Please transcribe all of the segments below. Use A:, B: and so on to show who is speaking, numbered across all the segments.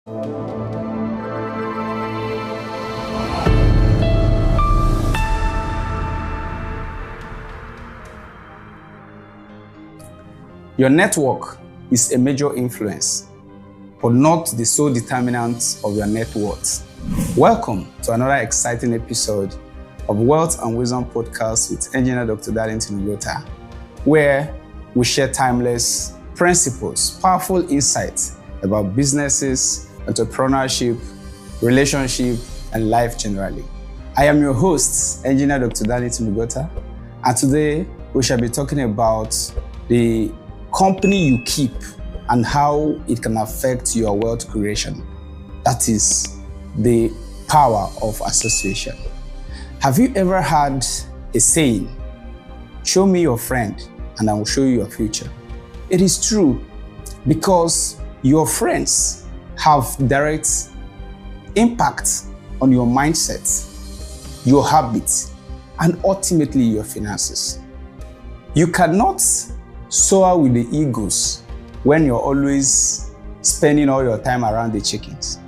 A: Your network is a major influence, but not the sole determinant of your net worth. Welcome to another exciting episode of Wealth and Wisdom Podcast with Engineer Dr. Darlington Ugota, where we share timeless principles, powerful insights about businesses, entrepreneurship, relationship, and life generally. I am your host, Engineer Dr. Darlington Ugota, and today we shall be talking about the company you keep and how it can affect your wealth creation. That is the power of association. Have you ever had a saying, "Show me your friend and I will show you your future"? It is true because your friends have direct impact on your mindset, your habits, and ultimately your finances. You cannot soar with the eagles when you're always spending all your time around the chickens.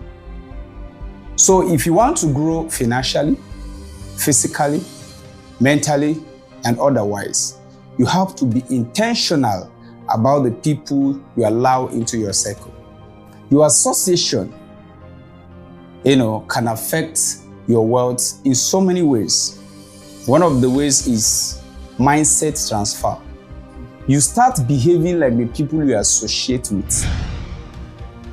A: So if you want to grow financially, physically, mentally, and otherwise, you have to be intentional about the people you allow into your circle. Your association, can affect your wealth in so many ways. One of the ways is mindset transfer. You start behaving like the people you associate with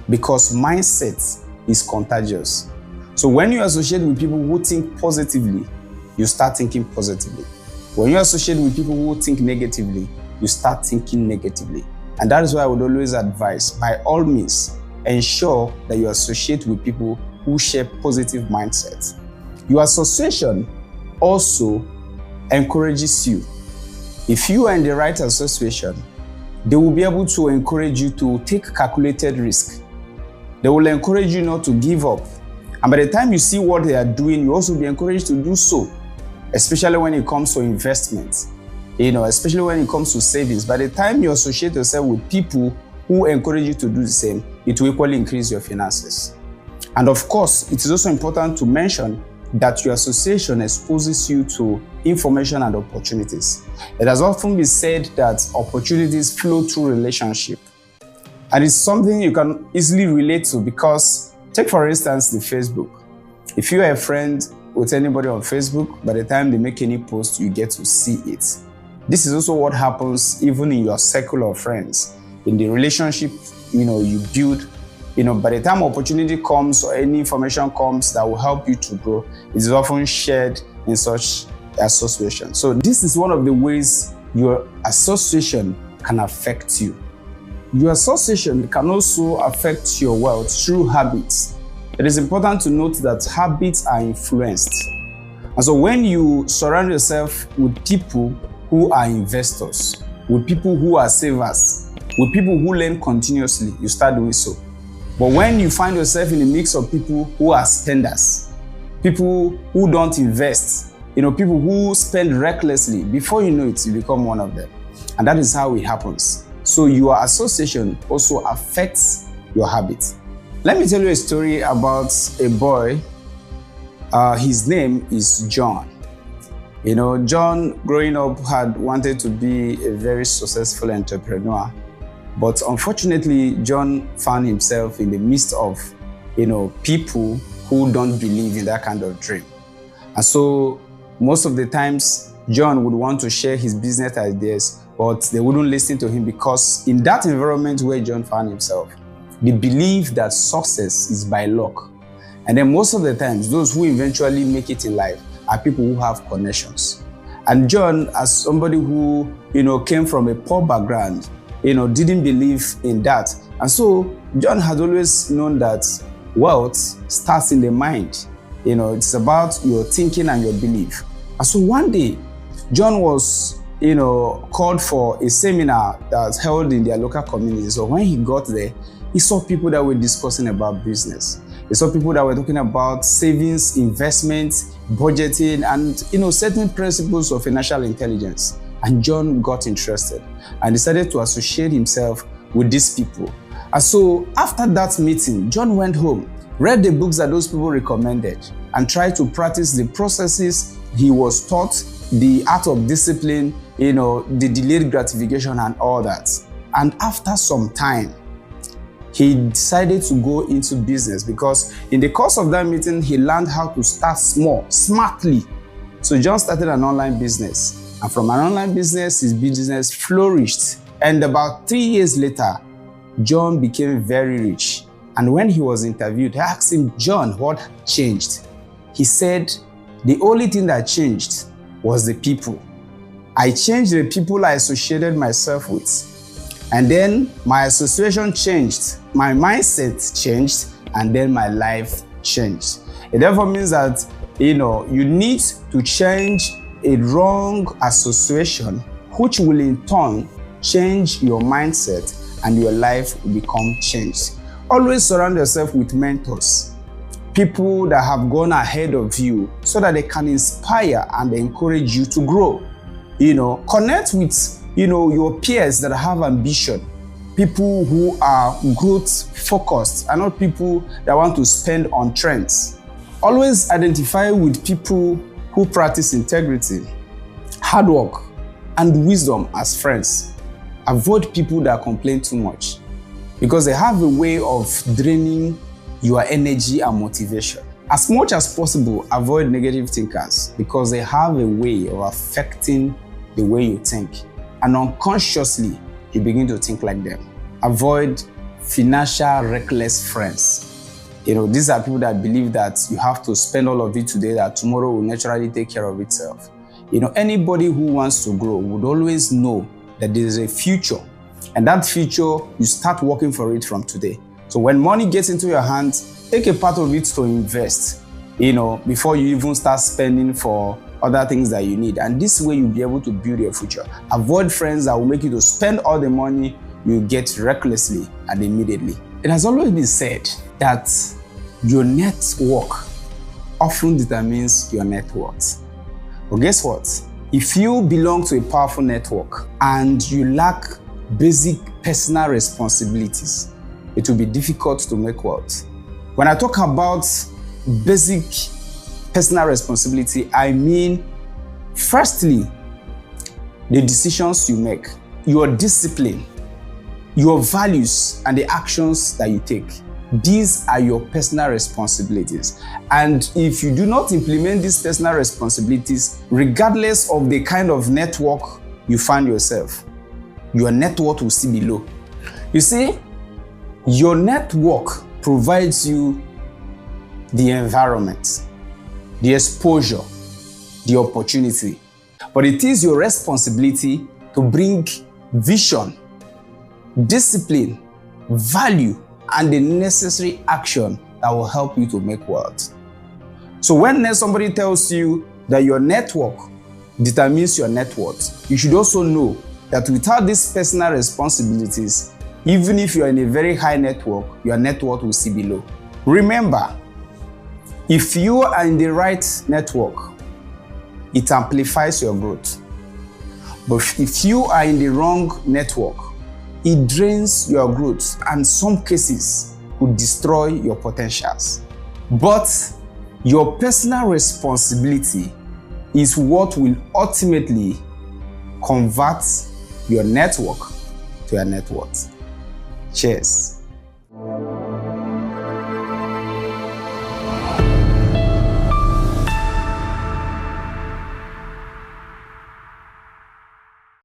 A: because mindset is contagious. So when you associate with people who think positively, you start thinking positively. When you associate with people who think negatively, you start thinking negatively. And that is why I would always advise, by all means, ensure that you associate with people who share positive mindsets. Your association also encourages you. If you are in the right association, they will be able to encourage you to take calculated risk. They will encourage you not to give up. And by the time you see what they are doing, you also be encouraged to do so, especially when it comes to investment, especially when it comes to savings. By the time you associate yourself with people who encourage you to do the same, it will equally increase your finances. And of course, it is also important to mention that your association exposes you to information and opportunities. It has often been said that opportunities flow through relationship. And it's something you can easily relate to because, take for instance, the Facebook. If you are a friend with anybody on Facebook, by the time they make any post, you get to see it. This is also what happens even in your circle of friends. In the relationship, you build, by the time opportunity comes or any information comes that will help you to grow, it is often shared in such association. So this is one of the ways your association can affect you. Your association can also affect your wealth through habits. It is important to note that habits are influenced. And so when you surround yourself with people who are investors, with people who are savers, with people who learn continuously, you start doing so. But when you find yourself in a mix of people who are spenders, people who don't invest, people who spend recklessly, before you know it, you become one of them. And that is how it happens. So your association also affects your habits. Let me tell you a story about a boy. His name is John. John, growing up, had wanted to be a very successful entrepreneur. But unfortunately, John found himself in the midst of, people who don't believe in that kind of dream. And so most of the times, John would want to share his business ideas, but they wouldn't listen to him because in that environment where John found himself, they believe that success is by luck. And then most of the times, those who eventually make it in life are people who have connections. And John, as somebody who, came from a poor background, didn't believe in that. And so John had always known that wealth starts in the mind. It's about your thinking and your belief. And so one day, John was, called for a seminar that was held in their local community. So when he got there, he saw people that were discussing about business. He saw people that were talking about savings, investments, budgeting, and certain principles of financial intelligence. And John got interested and decided to associate himself with these people. And so after that meeting, John went home, read the books that those people recommended, and tried to practice the processes he was taught, the art of discipline, the delayed gratification and all that. And after some time, he decided to go into business, because in the course of that meeting, he learned how to start small, smartly. So John started an online business, and from an online business, his business flourished. And about 3 years later, John became very rich. And when he was interviewed, I asked him, John, what changed? He said, the only thing that changed was the people. I changed the people I associated myself with. And then my association changed, my mindset changed, and then my life changed. It therefore means that, you need to change a wrong association, which will in turn change your mindset, and your life will become changed. Always surround yourself with mentors, people that have gone ahead of you, so that they can inspire and encourage you to grow. Connect with your peers that have ambition, people who are growth focused and not people that want to spend on trends. Always identify with people who practice integrity, hard work, and wisdom as friends. Avoid people that complain too much, because they have a way of draining your energy and motivation. As much as possible, avoid negative thinkers, because they have a way of affecting the way you think. And unconsciously, you begin to think like them. Avoid financial reckless friends. These are people that believe that you have to spend all of it today, that tomorrow will naturally take care of itself. Anybody who wants to grow would always know that there is a future. And that future, you start working for it from today. So when money gets into your hands, take a part of it to invest, before you even start spending for other things that you need. And this way, you'll be able to build your future. Avoid friends that will make you to spend all the money you get recklessly and immediately. It has always been said that your network often determines your net worth. But guess what? If you belong to a powerful network and you lack basic personal responsibilities, it will be difficult to make wealth. When I talk about basic personal responsibility, I mean, firstly, the decisions you make, your discipline, your values, and the actions that you take. These are your personal responsibilities. And if you do not implement these personal responsibilities, regardless of the kind of network you find yourself, your net worth will still be low. You see, your network provides you the environment, the exposure, the opportunity. But it is your responsibility to bring vision, discipline, value, and the necessary action that will help you to make wealth. So when somebody tells you that your network determines your net worth, you should also know that without these personal responsibilities, even if you are in a very high network, your net worth will still be low. Remember, if you are in the right network, it amplifies your growth. But if you are in the wrong network, it drains your growth and in some cases could destroy your potentials. But your personal responsibility is what will ultimately convert your network to your net worth. Cheers.